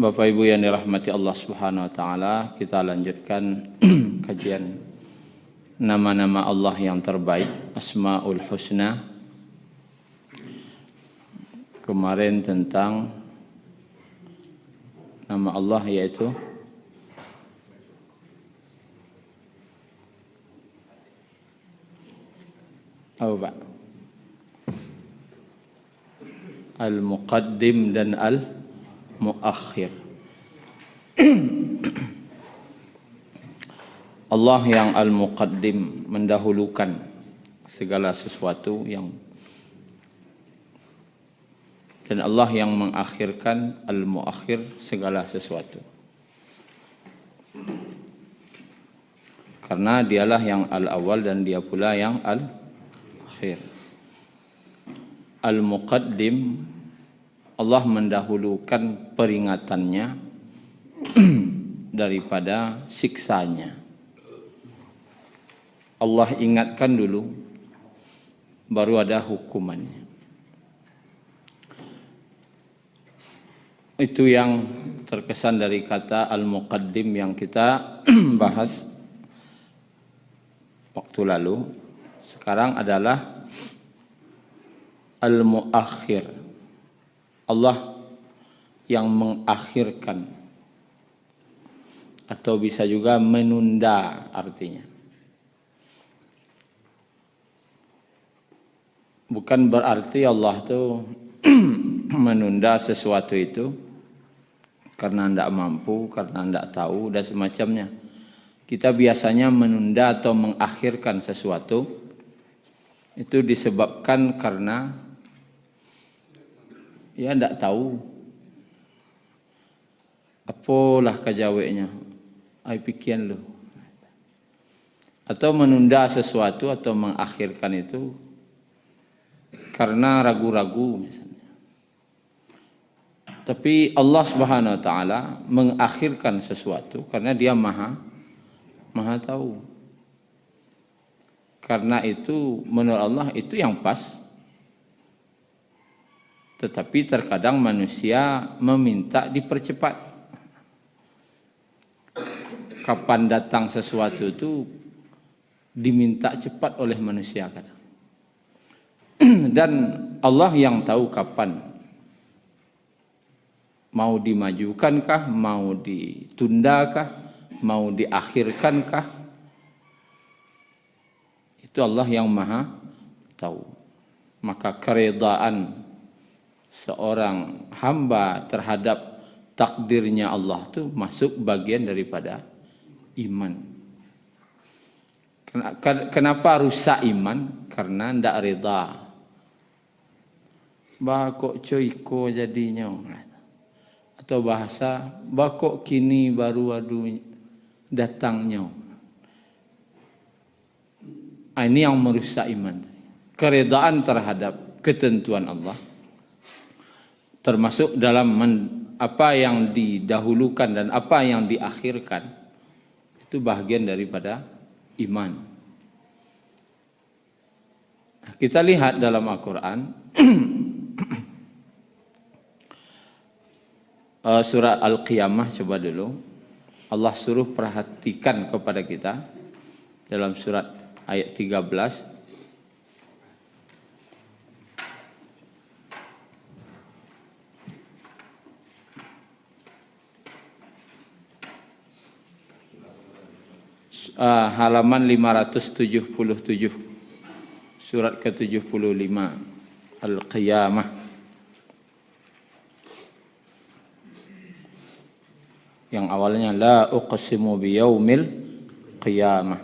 Bapak Ibu yang dirahmati Allah Subhanahu wa taala, kita lanjutkan kajian nama-nama Allah yang terbaik, Asmaul Husna. Kemarin tentang nama Allah yaitu apa Pak? Al-Muqaddim dan Al-Muakhir. Allah yang Al-Muqaddim, mendahulukan segala sesuatu dan Allah yang mengakhirkan, Al-Muakhir, segala sesuatu. Karena dialah yang Al-Awwal dan dia pula yang Al-Akhir. Al-Muqaddim, Allah mendahulukan peringatannya daripada siksanya. Allah ingatkan dulu, baru ada hukumannya. Itu yang terkesan dari kata Al-Muqaddim yang kita bahas waktu lalu. Sekarang adalah Al-Muakhir, Allah yang mengakhirkan, atau bisa juga menunda artinya. Bukan berarti Allah itu menunda sesuatu itu karena tidak mampu, karena tidak tahu, dan semacamnya. Kita biasanya menunda atau mengakhirkan sesuatu itu disebabkan karena ya tidak tahu. Apalah kajaweknya, ai pikian lu. Atau menunda sesuatu atau mengakhirkan itu karena ragu-ragu misalnya. Tapi Allah Subhanahu wa taala mengakhirkan sesuatu karena dia maha tahu. Karena itu menurut Allah itu yang pas. Tetapi terkadang manusia meminta dipercepat. Kapan datang sesuatu itu diminta cepat oleh manusia kadang. Dan Allah yang tahu kapan. Mau dimajukankah, mau ditundakah, mau diakhirkankah? Itu Allah yang maha tahu. Maka keredaan seorang hamba terhadap takdirnya Allah itu masuk bagian daripada iman. Kenapa rusak iman? Karena tidak reda. Bakok coiko jadinya. Atau bahasa bakok kini baru datangnya. Ini yang merusak iman. Keredaan terhadap ketentuan Allah. Termasuk dalam apa yang didahulukan dan apa yang diakhirkan. Itu bagian daripada iman. Nah, kita lihat dalam Al-Quran. Surah Al-Qiyamah coba dulu. Allah suruh perhatikan kepada kita. Dalam surat ayat 13. Halaman 577, surat ke-75, Al-Qiyamah. Yang awalnya la uqsimu biyaumil qiyamah.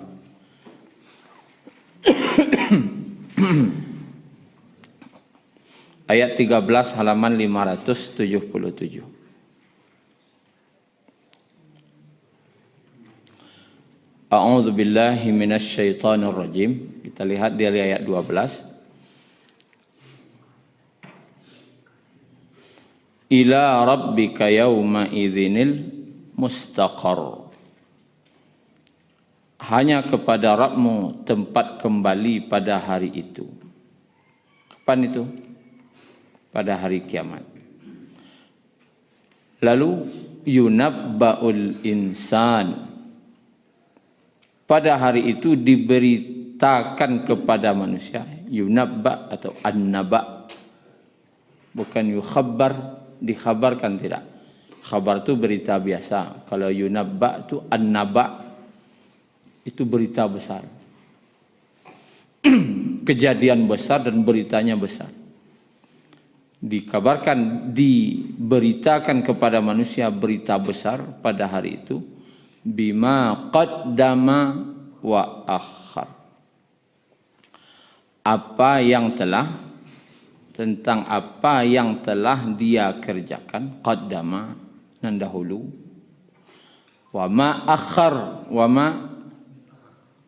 Ayat 13 halaman 577. A'udzu billahi minasy syaithanir rajim. Kita lihat dari ayat 12. Ila rabbika yauma idzinil mustaqar. Hanya kepada Rabbmu tempat kembali pada hari itu. Kapan itu? Pada hari kiamat. Lalu yunabba'ul insan. Pada hari itu diberitakan kepada manusia. Yunabba atau annaba. Bukan yukhabbar, dikhabarkan, tidak. Khabar itu berita biasa. Kalau yunabba itu annaba, itu berita besar. Kejadian besar dan beritanya besar. Dikabarkan, diberitakan kepada manusia berita besar pada hari itu. Bima qaddama wa akhar. Tentang apa yang telah dia kerjakan. Qaddama, nan dahulu. Wa ma akhar,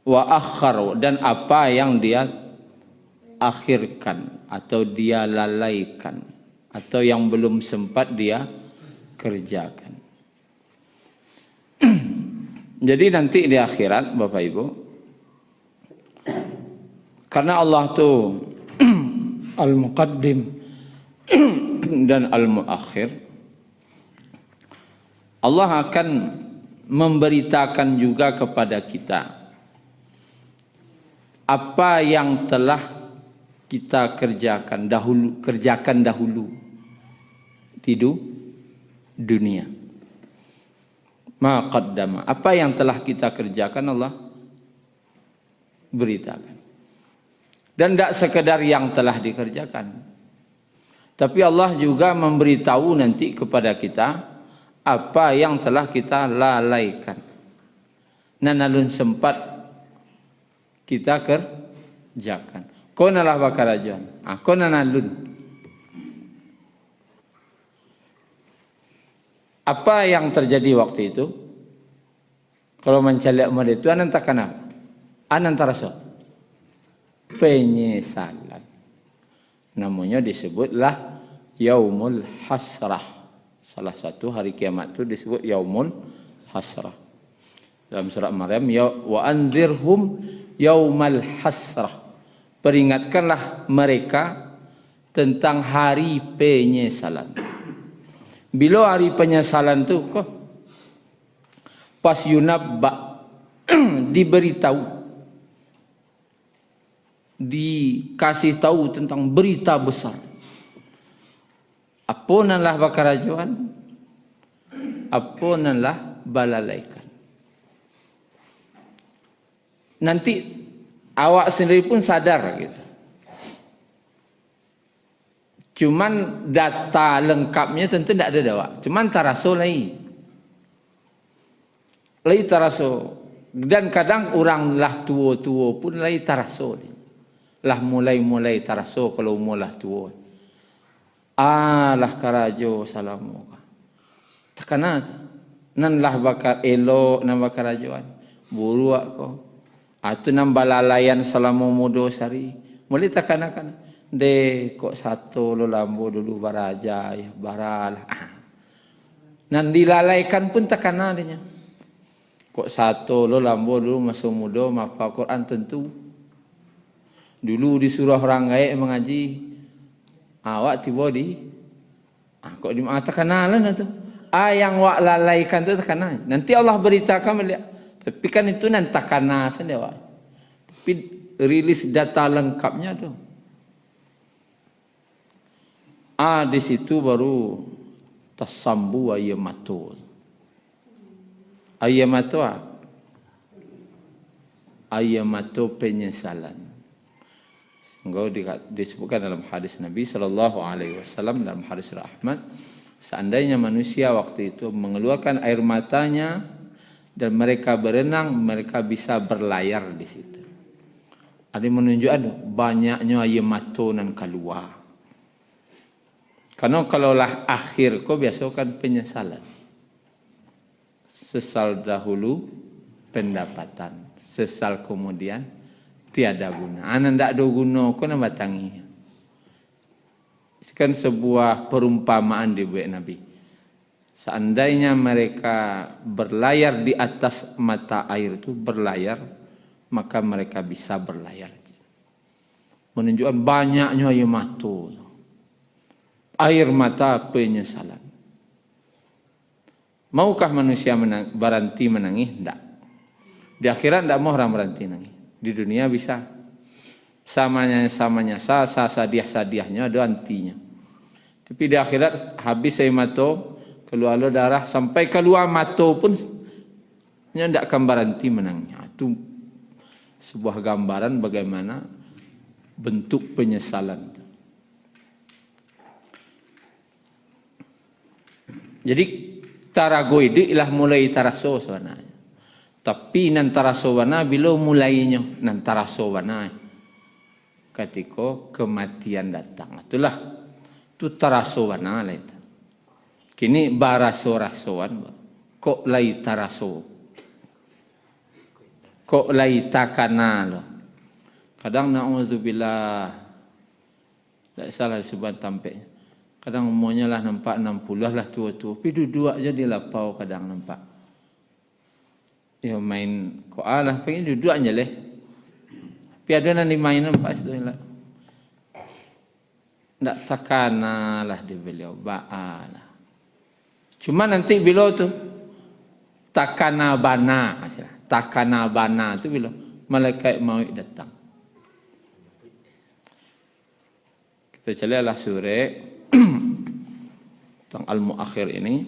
wa akhar, dan apa yang dia akhirkan atau dia lalaikan atau yang belum sempat dia kerjakan. Jadi nanti di akhirat, Bapak Ibu, karena Allah tu Al-Muqaddim dan Al-Muakhir, Allah akan memberitakan juga kepada kita apa yang telah kita kerjakan dahulu di dunia. Ma qaddama, apa yang telah kita kerjakan Allah beritakan. Dan tidak sekedar yang telah dikerjakan, tapi Allah juga memberitahu nanti kepada kita apa yang telah kita lalaikan. Nanalun sempat kita kerjakan. Kau nalah bakarajan, kau nanalun. Apa yang terjadi waktu itu? Kalau mencari amal itu, anan tak kenapa? Anan terasa penyesalan. Namanya disebutlah Yaumul Hasrah. Salah satu hari kiamat itu disebut Yaumul Hasrah. Dalam surah Maryam, wa anzirhum yaumal hasrah. Peringatkanlah mereka tentang hari penyesalan. Bila hari penyesalan itu kok pas yunabba diberitahu, dikasih tahu tentang berita besar. Apunanlah bakarajuan, apunanlah balalaikan. Nanti awak sendiri pun sadar gitu. Cuman data lengkapnya tentu tidak ada awak. Cuman taraso lagi. Lagi taraso. Dan kadang orang lah tua-tua pun lagi taraso. Lah mulai taraso kalau umur lah tua. Lah karajo salamu. Takana nan lah bakar elok nan bakarajoan. Buru ako. Atu nan balalayan salamu mudo sari. Mulai takana-kana. De kok satu lo lambo dulu baraja ya baralah. Nan dilalaikan pun takana adanya. Kok satu lo lambo dulu masuk muda maka Quran tentu. Dulu disuruh orang gaib mengaji. Awak tiba di kok di takana lah tu. Yang wak lalaikan tu takana. Nanti Allah beritakan beliau. Tapi kan itu nan takana saja wak. Tapi rilis data lengkapnya tu. Di situ baru tasambu ayyamatu. Ayyamatu ayyamatu penyesalan. Engkau disebutkan dalam hadis Nabi SAW dalam hadis Ahmad, seandainya manusia waktu itu mengeluarkan air matanya dan mereka berenang, mereka bisa berlayar di situ. Ada menunjukkan banyaknya ayyamatu nan keluar. Karena kalaulah akhir kau biasa kan penyesalan. Sesal dahulu pendapatan, sesal kemudian tiada guna. Anak ndak ada guna kau nak batangi. Kan sebuah perumpamaan dibuat Nabi. Seandainya mereka berlayar di atas mata air itu berlayar, maka mereka bisa berlayar. Menunjukkan banyaknya air mata. Air mata penyesalan. Maukah manusia berhenti menangis? Tidak. Di akhirat tidak mau orang berhenti nangis. Di dunia bisa. Samanya sadiah-sadiahnya ada antinya. Tapi di akhirat habis air mata, keluar darah, sampai keluar mata pun tidak akan berhenti menangis. Itu sebuah gambaran bagaimana bentuk penyesalan. Jadi tarago itu ilah mulai taraso sebenarnya. Tapi nan taraso wana bila mulainya nan taraso wana ketika kematian datang. Itulah tu taraso wana lah itu. Kini baraso-rasoan kok lai taraso. Kok lai takana lo. Kadang na'udzubillah tak salah disebut tampaknya. Kadang umurnya lah nampak 60 lah tua-tua. Tapi duduk aja di lapau kadang nampak. Ya main koal lah. Pengen duduk aja leh. Tapi ada nanti main nampak situ lah. Tak takana lah di beliau. Ba'a lah. Cuma nanti bila tu. Takana bana. Takana bana tu bila malaikat maut datang. Kita carilah surah tentang Al-Mu'akhir ini,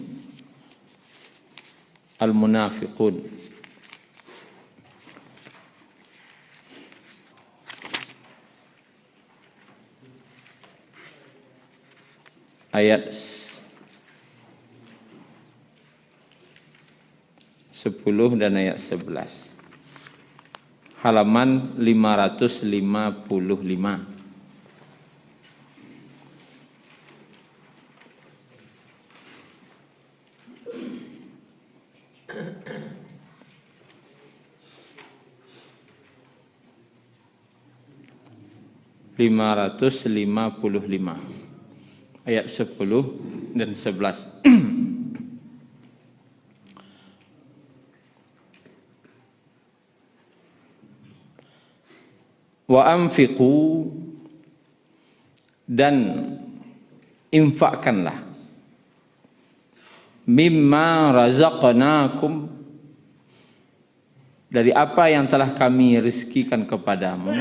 Al-Munafiqun. Ayat 10 dan ayat 11. Halaman 555. Ayat 10 dan 11. Wa anfiqu, dan infakkanlah, mimma razaqnakum, dari apa yang telah kami rezekikan kepadamu,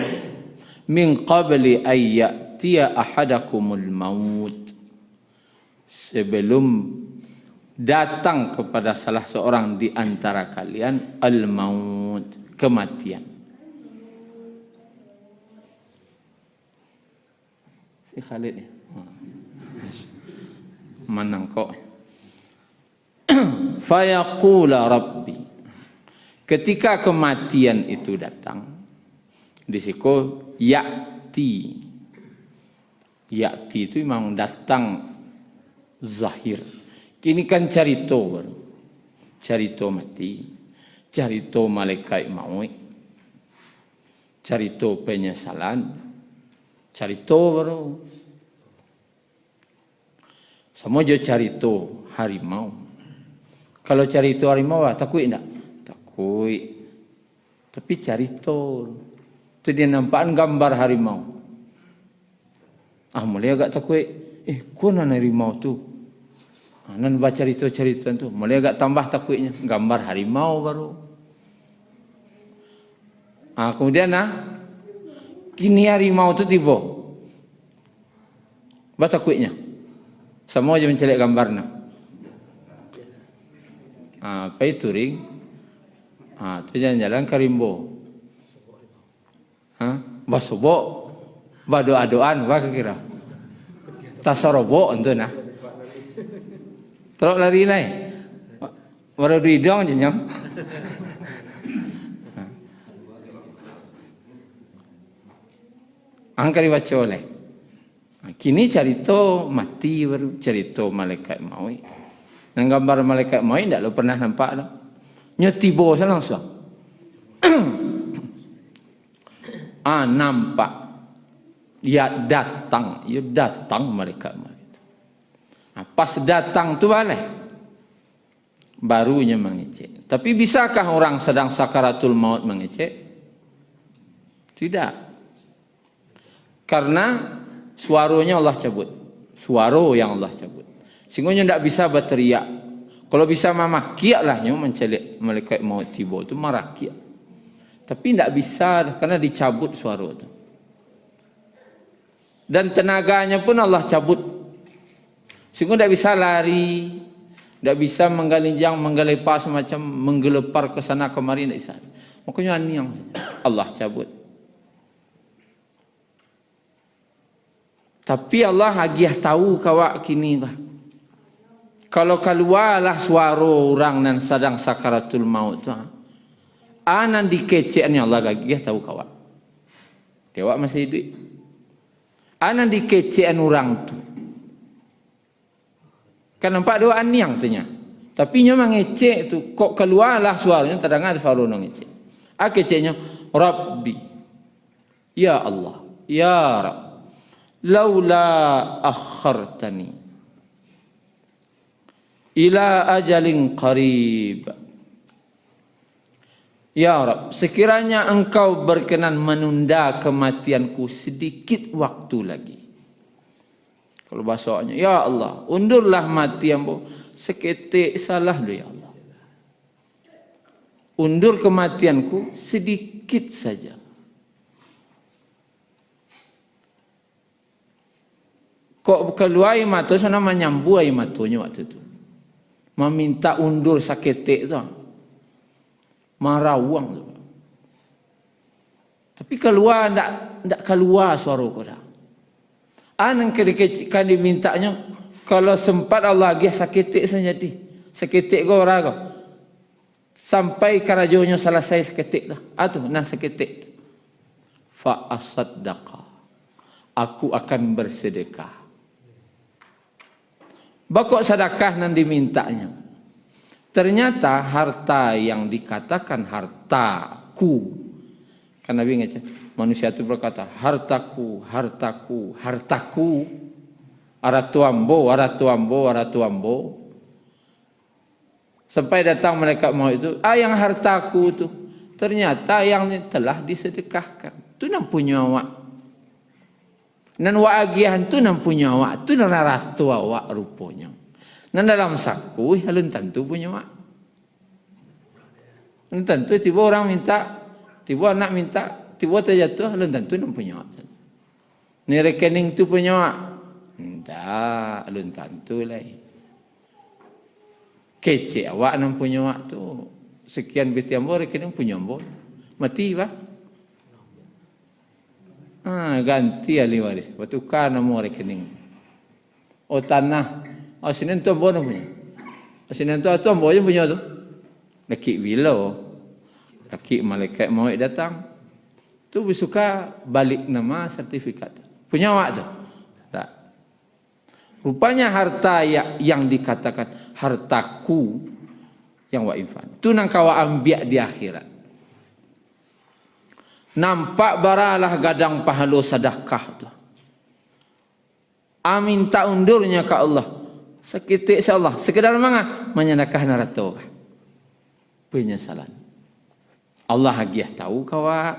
min qabli ayyatiya ahadakumul maut, sebelum datang kepada salah seorang di antara kalian al-maut, kematian. Si Khalid ni. Manang kok. Fayaqula rabbi. Ketika kematian itu datang, di situ ya'ti. Ya'ti itu memang datang zahir. Kini kan carito baru. Carito mati. Carito malaikat maut. Carito penyesalan. Carito baru. Sama je carito harimau. Kalau carito harimau takut tak? Takut. Tapi carito. Itu dia nampak gambar harimau. Mulai agak takut. Kuna harimau tu. Nan baca cerita-cerita tu. Mulai agak tambah takutnya. Gambar harimau baru. Kemudian kini harimau tu tiba. Apa takutnya? Semua je mencelik gambarnya. Apa itu ring? Tu jalan-jalan ke rimbo. Basobok. Badoa-doan. Apa kira? Tasarobok itu nah. Teruk lari lain. Baru duidong je nyam. Angkari baca oleh. Kini cerita mati baru, cerita malaikat maut. Dan gambar malaikat maut tak lo pernah nampak dah. Nyetibo saya langsung. Nampak. Ya datang malaikat maut. Pas datang tu balik. Barunya mengecek. Tapi bisakah orang sedang sakaratul maut mengecek? Tidak. Karena suaranya Allah cabut. Suara yang Allah cabut. Sehingga tidak bisa berteriak. Kalau bisa mamakiak lah nyo mencelik malaikat maut tiba tu marakiak. Tapi tidak bisa karena dicabut suara tu. Dan tenaganya pun Allah cabut. Sehingga tidak bisa lari, tidak bisa menggalinjang, menggelepar semacam menggelepar ke sana kemari, tidak bisa. Makanya aniang Allah cabut. Tapi Allah agiah tahu kawak kini lah. Kalau keluarlah suara orang nan sedang sakaratul maut tu, anan dikeceannya Allah agiah tahu kawak. Dewa masih hidup. Anan dikecean orang tu. Kan nampak dua aniang tu nya. Tapi nya mengecek tu kok keluarlah suaranya terdengar suara orang ngecek. Keceknya Rabbi. Ya Allah, ya Rabb. Laula akhartani ila ajalin qarib. Ya Rabb, sekiranya engkau berkenan menunda kematianku sedikit waktu lagi. Kalau bahasanya, ya Allah, undurlah mati ambo seketik salah lu ya Allah. Undur kematianku sedikit saja. Kok keluar mata sana menyambu air matunya waktu itu. Meminta undur saketik tu. Marawang tu. Tapi keluar ndak keluar suara kau dah. Anang kan dimintanya kalau sempat Allah lagi saketik saja di. Saketik kau orang kau. Sampai karajonya selesai saketik tu. Atuh nah saketik. Fa asaddaqa. Aku akan bersedekah. Bakok sedekah nan dimintanya. Ternyata harta yang dikatakan hartaku. Kan Nabi ngaca, manusia itu berkata hartaku, hartaku, hartaku. Aratuambo, aratuambo, aratuambo. Sampai datang malaikat maut itu, yang hartaku itu. Ternyata yang telah disedekahkan. Itu nan punya awak. Nan waagihan tu nan punya awak tu nan ratu awak rupanya. Nan dalam saku halun tentu punya awak. Halun tentu tiba orang minta, tiba anak minta, tiba terjatuh halun tentu nan punya awak. Ni rekening tu punya awak. Ndak, halun tentu lah. Kece awak nan punya awak tu. Sekian biti ambo rekening punya ambo. Mati bah. Ganti ahli waris. Bertukar nombor rekening. Oh tanah. Oh sini tu ambo punya. Sini tu ambo je punya tu. Laki bila. Laki malaikat maut datang. Tu bersuka balik nama sertifikat. Punya awak tu. Tak. Rupanya harta yang dikatakan hartaku yang wa infan. Tu nang kawa ambiak di akhirat. Nampak baralah gadang pahala sedekah tu. Amin tak undurnya ke Allah. Seketik insya-Allah. Sekedar manga menyedekah narato. Penyesalan. Allah agiah tahu kawa.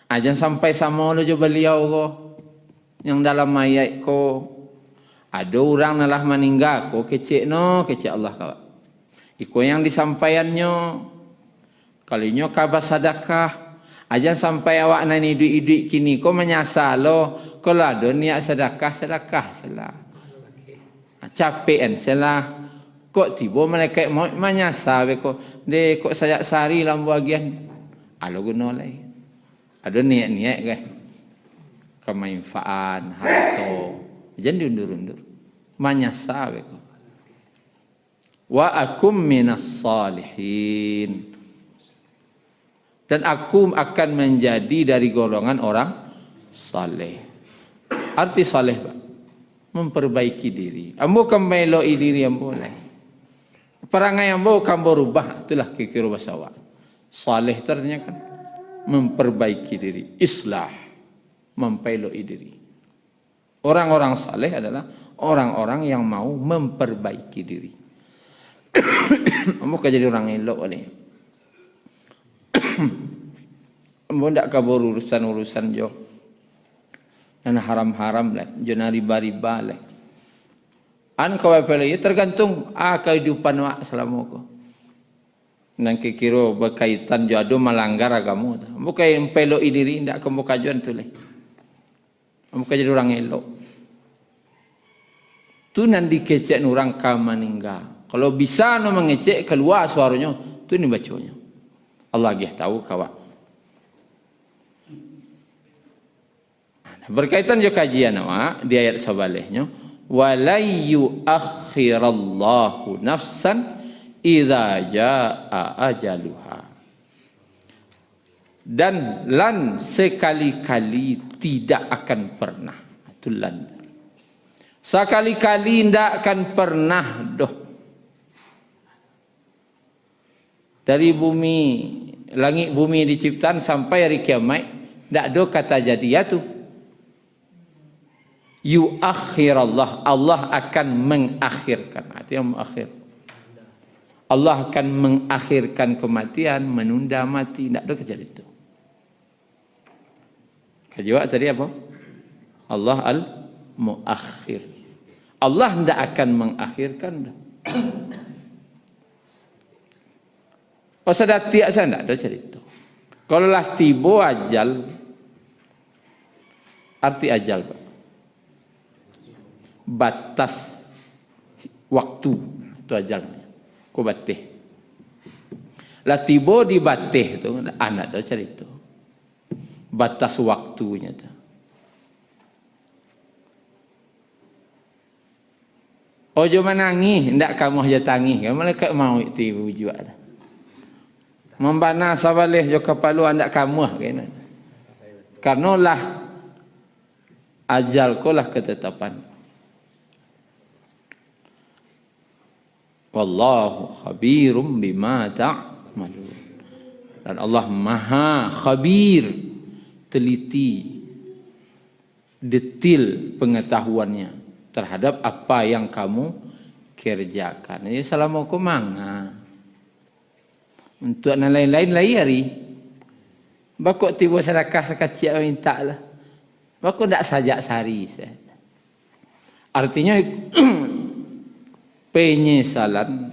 Ajan sampai sama lo jo beliau ko. Yang dalam ayat ko. Ada orang nalah meninggal ko kecek no, kecek Allah kawa. Iko yang disampaiannya. Kalinya kabar sedekah. Ajan sampai awak nani duit-duit kini kau menyasar lo. Kalau ada niat sedekah salah. Capean salah. Kok tiba malaikat mau menyasar beko. De kok saya sari lambu agian. Alo guna lai. Ada niat-niat kan. Kemanfaatan harta. Jangan diundur-undur. Menyasar beko. Wa akum minas salihin. Dan aku akan menjadi dari golongan orang saleh. Arti saleh, Pak. Memperbaiki diri. Ambo kembali diri ambo lai. Perangai ambo kambo rubah. Itulah kira bahasa awak. Saleh ternyata kan memperbaiki diri. Islah. Mempeloi diri. Orang-orang saleh adalah orang-orang yang mau memperbaiki diri. Ambo jadi orang elok oleh. Ambo ndak kabur urusan-urusan jo. Dan haram-haram lah, jo riba-riba lah. An kawai pelai tergantung kehidupan wak selama ko. Nang kikiro berkaitan jodoh melanggar agama. Bukan pelo diri ndak kamu kajuan tu leh. Kamu jadi orang elok. Tu nan dikecek orang kamaningga. Kalau bisa no mengecek keluar suaranya, tu ni bacanya. Allah dia tahu kawak. Berkaitan juga kajian awak di ayat sebalihnya, walai yuakhirallahu nafsan idza jaa ajaluha. Dan lan sekali-kali tidak akan pernah. Itu lan. Sekali-kali tidak akan pernah doh. Dari bumi, langit bumi diciptaan sampai hari kiamat, tidak ada kata jadiatu. Yuakhirallah, Allah akan mengakhirkan. Artinya mengakhir. Allah akan mengakhirkan kematian, menunda mati. Tidak ada kejadian itu. Kejawab tadi apa? Allah al-muakhir. Allah tidak akan mengakhirkan. Oh sudah tiak saya tidak ada cerita. Kalau lah tiba ajal, arti ajal Pak. Batas waktu itu ajalnya. Ko batih. Lah tiba di batih tu anak dah cerita. Batas waktunya tu. Ojo menangis, ndak kamu aja tangis. Malaikat mau itu wujud dah. Membana sabalih jo kepalu ndak kamu kena. Karena lah ajal ko lah ketetapan. Wallahu khabirum bima ta'malun. Dan Allah maha khabir, teliti, detil pengetahuannya terhadap apa yang kamu kerjakan. Jadi salamualaikum manga. Untuk yang lain-lain layari. Bakok tiba sedekah sekecil minta lah. Bakok tak sajak sehari. Artinya penyesalan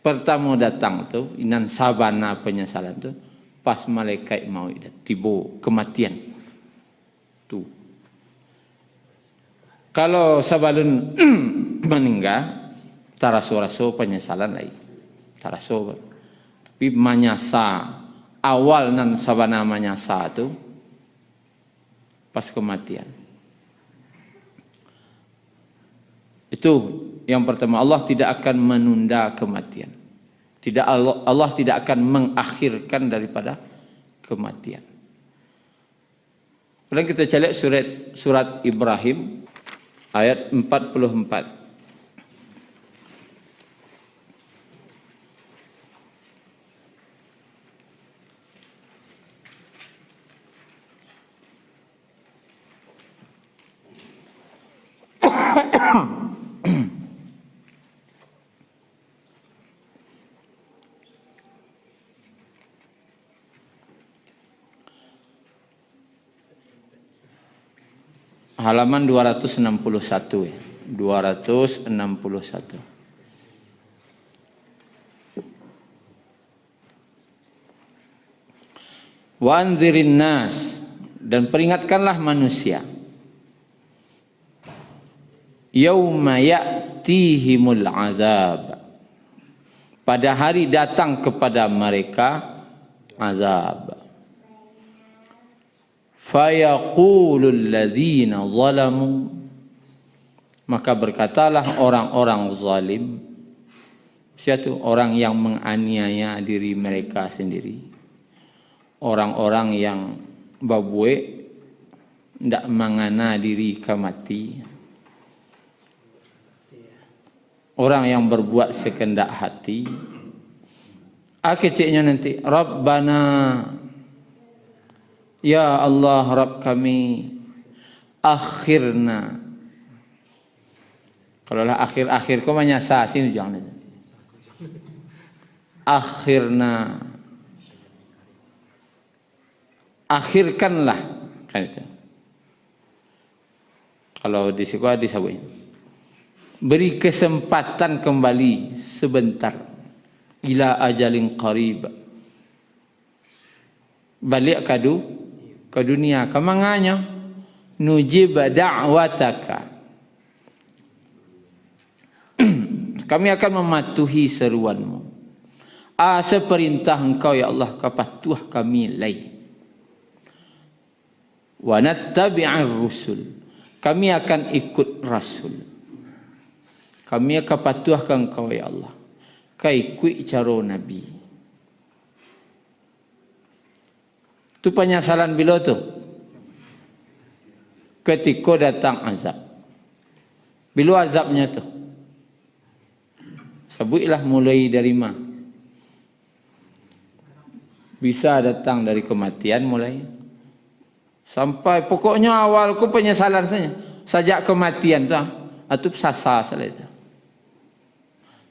pertama datang tu, inan sabana penyesalan tu, pas malaikat mau tiba kematian tu. Kalau sabalun meninggal, taraso-raso penyesalan lain, taraso. Tapi manyasa awal nan sabana manyasa tu, pas kematian. Itu yang pertama, Allah tidak akan menunda kematian. Allah tidak akan mengakhirkan daripada kematian. Kemudian kita cek surat Ibrahim ayat 44. Halaman 261 ya. 261. Wa anzirin nas, dan peringatkanlah manusia. Yauma ya'tihimul azab, pada hari datang kepada mereka azab. Fayaqulul ladzina zalamu, maka berkatalah orang-orang zalim. Siapa orang yang menganiaya diri mereka sendiri, orang-orang yang babue ndak mangana diri ke mati, orang yang berbuat sekendak hati. Akeceknya nanti, Rabbana, ya Allah Rabb kami, akhirna. Kalau lah akhir-akhir kau menyasa sini jangan. Akhirna, akhirkanlah kan itu. Kalau di sekolah disabuin. beri kesempatan kembali sebentar. Ila ajalin qarib. Balik ke dunia. Kemanganya? Nujib da'wataka. Kami akan mematuhi seruanmu. Seperintah engkau ya Allah, kepatuh kami lai. Wa nattabi'ar rusul. Kami akan ikut rasul. Kami akan patuhkan engkau ya Allah. Kai ikut cara Nabi. Tu penyesalan bila tu? Ketika datang azab. Bila azabnya tu? Sebutlah mulai dari mana? Bisa datang dari kematian mulai. Sampai pokoknya awal ku penyesalan saja. Sajak kematian tu. Itu sasa salah itu.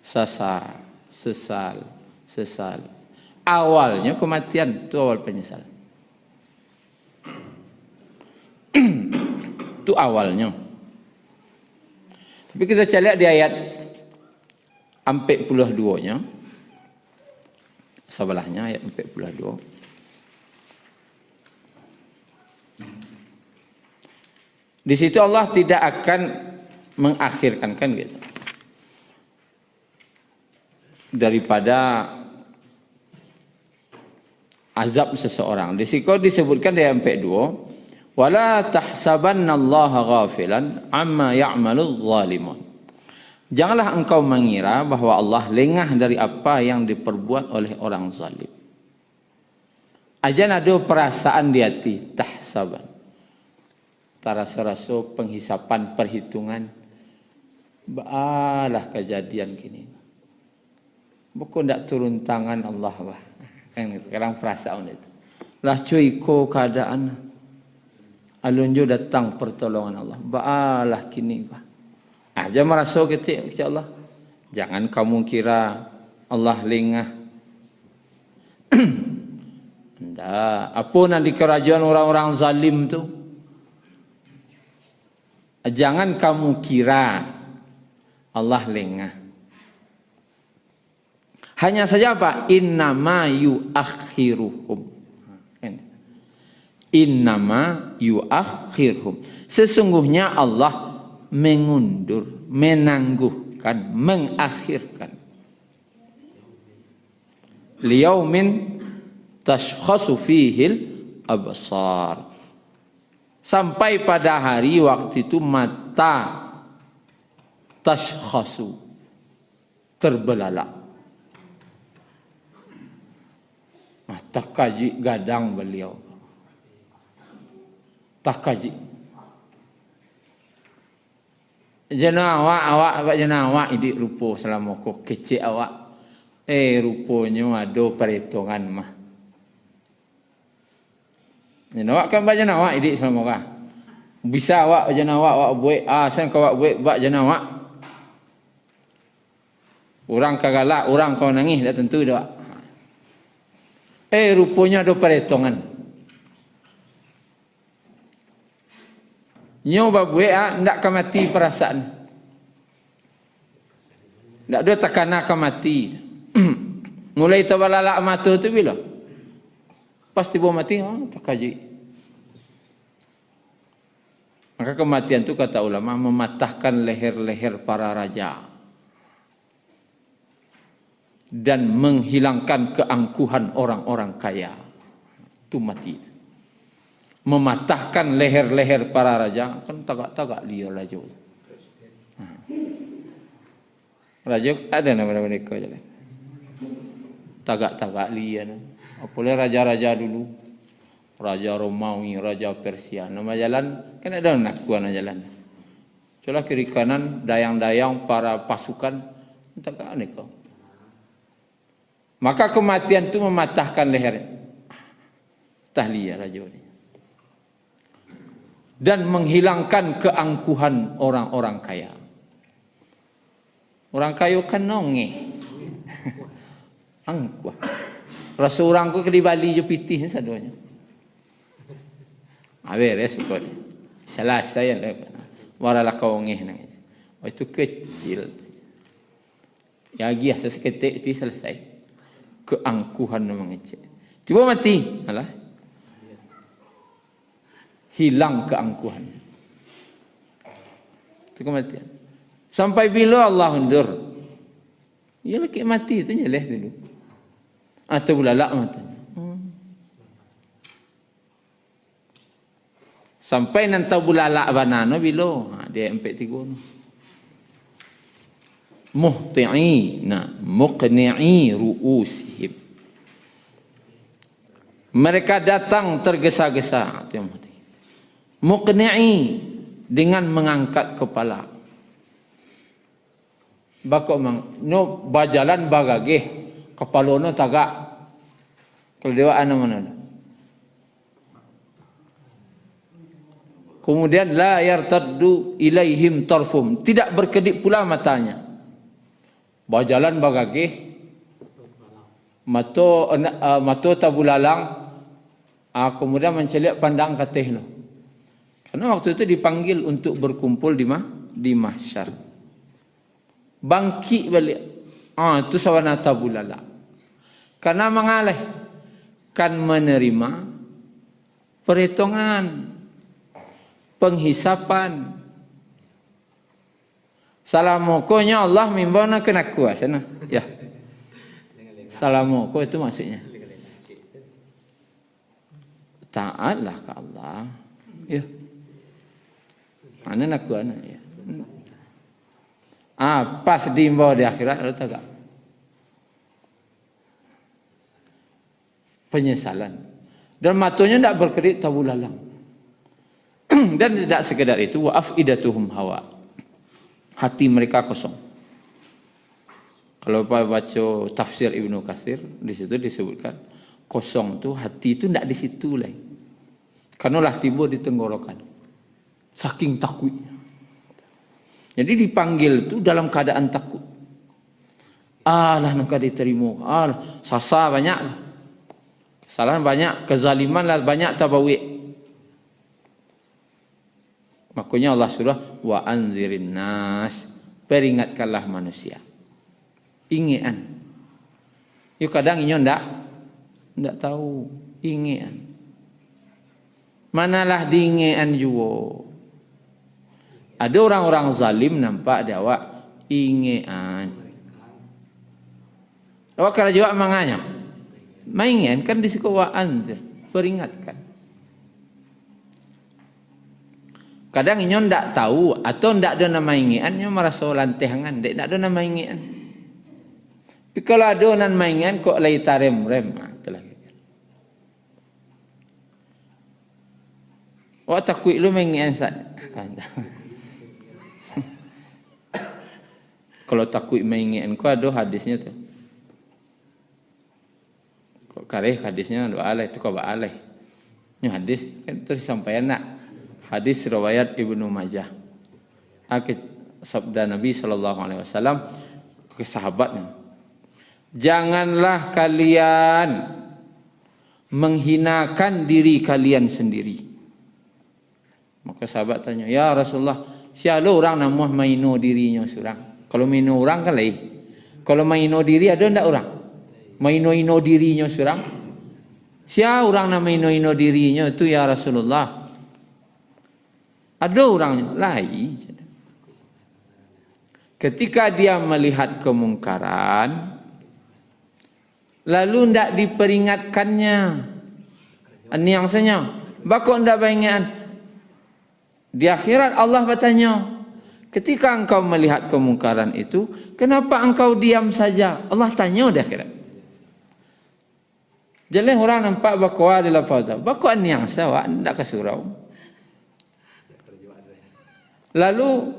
Sasa. Sesal. Awalnya kematian, itu awal penyesalan. Itu awalnya. Tapi kita lihat di ayat 42-nya. Sebelahnya ayat 42. Di situ Allah tidak akan mengakhirkan kan gitu. Daripada azab seseorang. Di situ disebutkan di ayat 42, wala tahsabannallaha ghafilan amma ya'malul zalimun. Janganlah engkau mengira bahwa Allah lengah dari apa yang diperbuat oleh orang zalim. Ajan ada perasaan di hati, tahsaban. Rasa-rasa penghisapan, perhitungan. Baalah kejadian gini. Bukan tak turun tangan Allah bah. Kan sekarang perasaan itu. Lah cuy ko keadaan. Alunjo datang pertolongan Allah. Baalah kini bah. Aja merasa kecil insya-Allah. Jangan kamu kira Allah lengah. Ndak, apa nanti kerajaan orang-orang zalim tu? Jangan kamu kira Allah lengah. Hanya saja apa? Innama yuakhiruhum. Innama yuakhiruhum. Sesungguhnya Allah mengundur, menangguhkan, mengakhirkan. Liyaumin tashkhasu fihil absar. Sampai pada hari waktu itu mata tashkhasu, terbelalak. Tak kaji gadang beliau. Tak kaji. Jana awak jana awak idik rupa selama kau kecil awak. Rupanya ada perhitungan mah. Jana awak kan bajana awak idik selama kau. Bisa awak jana awak buat sen kau awak buat jana awak. Orang kagalak, orang kau nangis dah tentu dah. Rupanya ada perhitungan. Nyoba buat ndak akan mati perasaan. Ndak ada takana akan mati. Mulai terbelalak mata tu bila? Pasti bawa mati, tak kaji. Maka kematian tu kata ulama mematahkan leher-leher para raja. Dan menghilangkan keangkuhan orang-orang kaya. Itu mati. Mematahkan leher-leher para raja. Kan tagak-tagak dia raja. Raja ada nama mereka je. Tagak-tagak dia. Apalagi raja-raja dulu. Raja Romawi, Raja Persia. Nama jalan, kan ada nakuan jalan. Coba kiri kanan, dayang-dayang para pasukan. Tagak ni kau. Maka kematian itu mematahkan leher tahliyah raja ini. Dan menghilangkan keangkuhan orang-orang kaya. Orang kaya kan nongeh. Angkuh. Rasa orang ku ke di Bali je pitih sadonya. Beres ikut. Salah saya lah. Waralah kau ngeh nang. Oh, itu kecil. Ya giah seketik itu selesai. Keangkuhan mengecek. Cuba mati. Alah. Hilang keangkuhan. Itu kematian. Sampai bila Allah undur? Ya lagi mati itu nyeleh dulu. Atau bulalak matanya. Sampai nanti bulalak banana bilo. Dia MP3 no. Muhti'ina muqni'i ru'usihim. Mereka datang tergesa-gesa. Muqni'i dengan mengangkat kepala. Bakok mang no bajalan bagageh kepala no tagak. Kalau dewa ana mana? Kemudian la yartaddu ilaihim tarfum, tidak berkedip pula matanya. Bajalan bagageh mato tabulalang kemudian mencelik pandang kateh no. Karena waktu itu dipanggil untuk berkumpul di mahsyar. Bangkit balik. Itu sawana tabulala. Karena mengalih kan menerima perhitungan, penghisapan. Salamukonya Allah mimbana kena kuasa nah. Ya. Salamuko itu maksudnya. Taatlah ke Allah. Ya. Mana nak kuana ya. Pas dimbawa di akhirat ada tak? Penyesalan. Dan matanya tidak berkedip tabulalang. Dan tidak sekedar itu, wa afidatuhum hawa. Hati mereka kosong. Kalau baca tafsir Ibnu Katsir, di situ disebutkan kosong tu hati itu tidak di situ lah. Karena lah tiba di tenggorokan. Saking takutnya. Jadi dipanggil tu dalam keadaan takut. Lah nak diterima. Sasa banyak. Kesalahan banyak, kezaliman lah banyak tabawik. Makanya Allah surah wa anzirin nas, peringatkanlah manusia. Ingian. Yuk kadang inyo ndak tahu ingian. Manalah diingian juga. Ada orang-orang zalim nampak dia awak ingian. Awak kalau jawab manganya. Maingan kan disebut wa anzir, peringatkan. Kadang inyo ndak tahu atau ndak ada nama ingian, inyo merasa lantehangan, ndak ada nama ingian. Tapi kalau ada nama ingian kok lai tarem-rem, itulah. Awak takut lu mengian saja. Kalau takut mengian kau ada hadisnya tu. Kok kareh hadisnya doa alai tu kau alai. Ini hadis kan terus sampai nak. Hadis riwayat Ibnu Majah. Sabda Nabi SAW ke sahabatnya. Janganlah kalian menghinakan diri kalian sendiri. Maka sahabat tanya, ya Rasulullah, siapa orang nama maino dirinya seorang? Kalau maino orang kan lain. Kalau maino diri ada tidak orang? Maino dirinya seorang? Siapa orang nama maino dirinya itu ya Rasulullah? Ada orang lain. Ketika dia melihat kemungkaran, lalu tidak diperingatkannya. Ini yang senyap. Bakok tidak baingan. Di akhirat Allah bertanya, ketika engkau melihat kemungkaran itu, kenapa engkau diam saja? Allah tanya di akhirat. Jadi orang nampak bakwa di lapau. Bakwa ni yang sawak, tidak ke surau. Lalu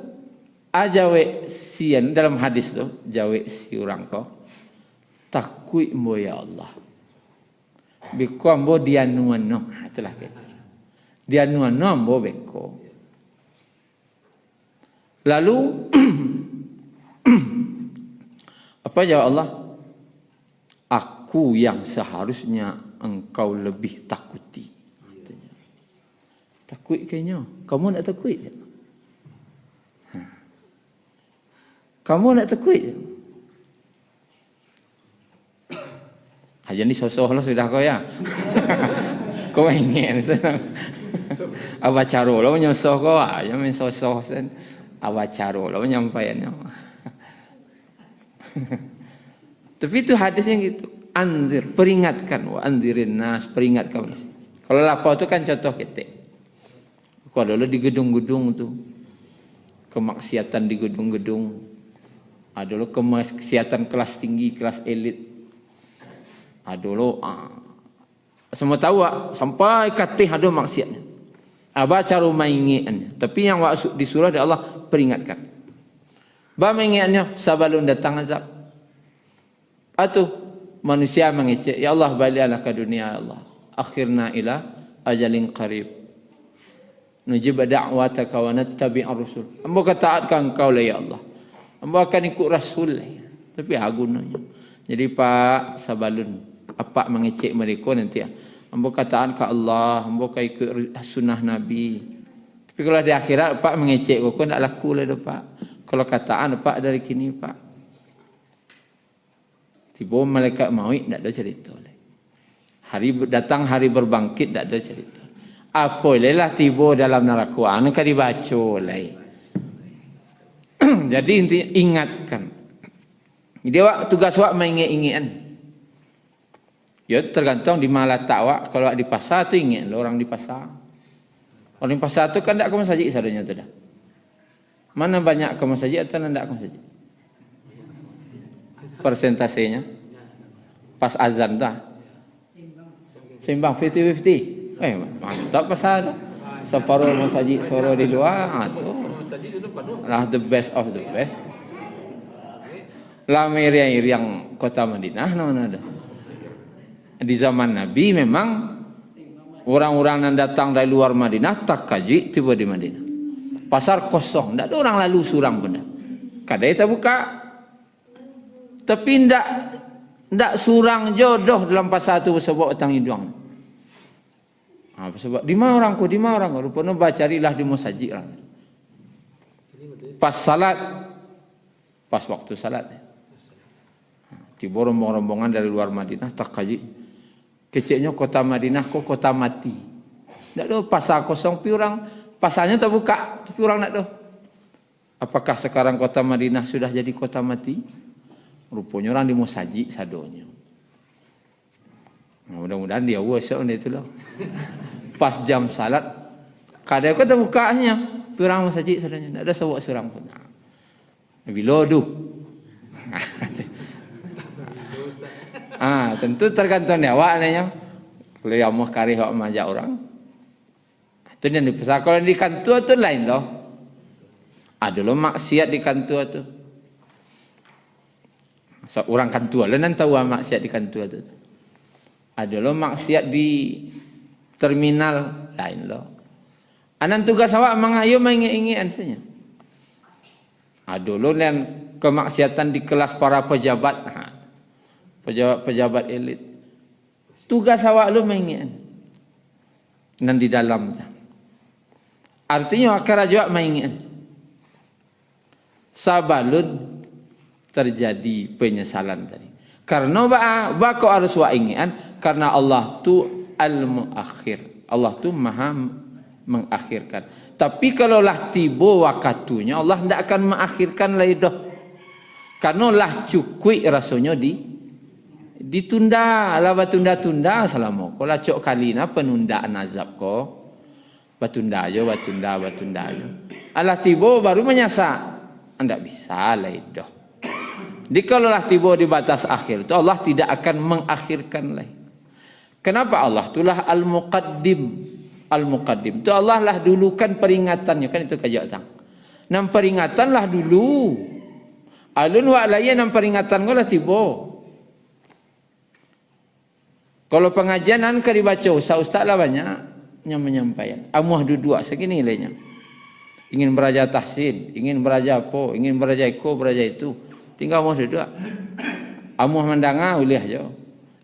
ajawe sian dalam hadis tu, jawe si orang kau takut mo ya Allah. Biko ambo dia nuano, itulah kata. Dia nuano ambo beko. Lalu apa jawab Allah? Aku yang seharusnya engkau lebih takuti. Takut kayaknya. Kamu nak takut je. Kamu nak tekuk je. Aja ni sosoh lah sudah kau ya. Kau ingin senang. Abacaro lah menyosoh kau aja main sosoh sen. Abacaro lah menyampaikannya. Tapi itu hadisnya gitu. Anzir, peringatkan. Wa anzirin nas, peringatkan. Kalau lapau itu kan contoh ketek. Kalau dulu di gedung-gedung tu. Kemaksiatan di gedung-gedung. Ada dulu kemaksiatan kelas tinggi, kelas elit. Ada dulu semua tahu sampai katih ada maksiatnya. Baca rumah ingatnya. Tapi yang di surah di Allah peringatkan. Ba mengingatnya sabalun datang azab. Atau manusia mengecek, ya Allah baliklah ke dunia ya Allah. Akhirna ila ajalin qarib. Nujib da'wataka wa nattabi'ar rusul. Hamba taatkan engkau lah ya Allah. Hamba akan ikut rasul. Tapi gunanya. Jadi Pak sabalun apa mengecek mereka nanti hamba taat ke Allah, hamba ikut sunnah Nabi. Tapi kalau di akhirat Pak mengecek kau nak laku lah dah Pak. Kalau kataan Pak dari kini Pak. Tiba malaikat maut tak ada cerita lagi. Datang hari berbangkit tak ada cerita. Apa lelah tiba dalam neraka nak dibaca lagi. Jadi intinya ingatkan. Jadi tugas awak mengingat-ingatkan. Ya tergantung di mana letak awak. Kalau di pasar tu ingat orang di pasar. Orang di pasar tu kan tak ke masjid sadanya tu dah. Mana banyak ke masjid atau tidak ke masjid? Persentasenya pas azan dah. Seimbang 50-50. Mantap pasal dah. Separuh masjid suara di luar. Tu. Lah the best of the best. Lah meriang kota Madinah mana ada. Di zaman Nabi memang orang-orang yang datang dari luar Madinah tak kaji tiba di Madinah. Pasar kosong, tak ada orang lalu surang pun. Kadai tak buka. Tapi ndak surang jodoh dalam pasar tu sebab utang hidung. Sebab di mana orang ku, di mana orang ku. Rupanya bacarilah di masjid orang. Pas salat, pas waktu salat. Tiba rombongan dari luar Madinah tak kaji. Keciknya kota Madinah kok kota mati. Tak ada pasar kosong pi orang pasarnya terbuka tapi orang tak ada. Apakah sekarang kota Madinah sudah jadi kota mati? Rupanya orang di masjid sadonya. Mudah-mudahan dia esok ni itulah. Pas jam salat kadang kau terbukanya pi orang masjid sadonya. Tak ada seorang pun. Bila tu? Tentu tergantung dia awak nanya. Kalau yang mau karih awak majak orang. Itu yang dipesal. Kalau di kantor tu lain loh. Ada loh maksiat di kantor tu. So, orang kantor lah nanti tahu maksiat di kantor tu. Ada loh maksiat di terminal lain loh. Anan tugas awak mengayo mengingat-ingat saja. Ada loh yang kemaksiatan di kelas para pejabat. Pejabat elit. Tugas awak lu mengingat. Dan di dalam. Artinya akar juga mengingat. Sabalun terjadi penyesalan tadi. Karena kau harus wa ingat. Karena Allah tu al-muakhir. Allah tu maha mengakhirkan. Tapi kalau lah tiba waktunya Allah tidak akan mengakhirkan lagi dah. Karena lah cukup rasanya ditunda lah batunda-tunda selama kalau cok kali na penundaan azab ko batunda aja alah tiba baru menyasa anda bisa lah itu di kalau lah tiba di batas akhir itu Allah tidak akan mengakhirkan lagi. Kenapa? Allah itulah al-muqaddim itu Allah lah dulukan peringatannya kan itu kajak nam peringatan lah dulu alun wa layan nam peringatan ko lah tiba. Kalau pengajian kan dibaca ustaz lah banyak yang menyampaikan. Amuah duduk segini nilainya. Ingin belajar tahsin, ingin belajar apa, ingin belajar itu. Tinggal amuah duduk. Amuah mendengar boleh aja.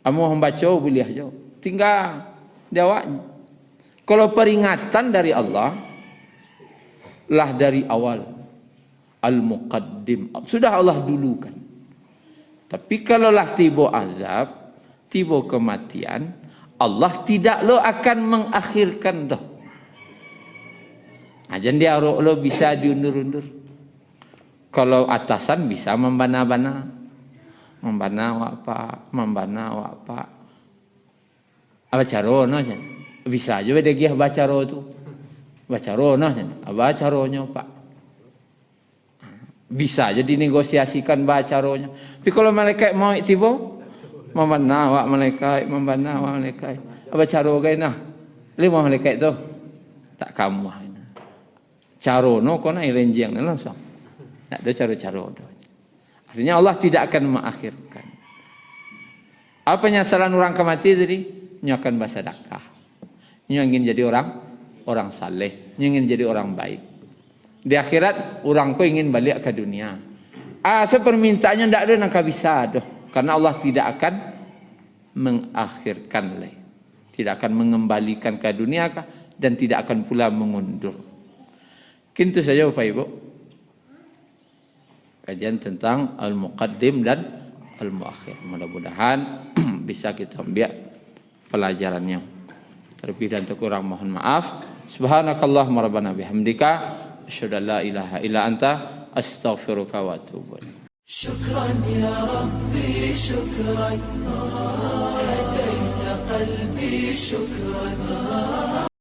Amuah membaca boleh aja. Tinggal jawabnya. Kalau peringatan dari Allah lah dari awal. Al-Muqaddim. Sudah Allah dulukan. Tapi kalaulah tiba azab, tiba kematian, Allah tidak lo akan mengakhirkan dah. Ajan dia lo bisa diundur-undur. Kalau atasan bisa membana-bana. Membana wak pak. Apa carono jan? Bisa aja beda giah baca roh tu. Baca roh nah jan. Baca rohnya pak. Bisa aja dinegosiasikan baca rohnya. Tapi kalau malaikat mau tiba, membana wak malaikat. Apa caro gay nah? Lima malaikat tu. Tak kamu. Carono kau nak irenjeng langsung. Tak ada caro-caro. Artinya Allah tidak akan mengakhirkan. Apa penyesalan orang kemati tadi? Nyo akan bersedekah. Nyo ingin jadi orang saleh. Nyo ingin jadi orang baik. Di akhirat orang ko ingin balik ke dunia. Sepermintaannya tidak ada nak bisa doh. Karena Allah tidak akan mengakhirkan leh. Tidak akan mengembalikan ke dunia dan tidak akan pula mengundur. Itu saja Bapak Ibu. Kajian tentang Al-Muqaddim dan Al-Muakhir. Mudah-mudahan bisa kita ambil pelajarannya. Terlebih dan terkurang mohon maaf. Subhanakallahumma rabbana bihamdika asyhadu an la ilaha illa anta astaghfiruka wa atubu ilaik. Syukran ya Rabbi syukran. Hadaita qalbi syukran.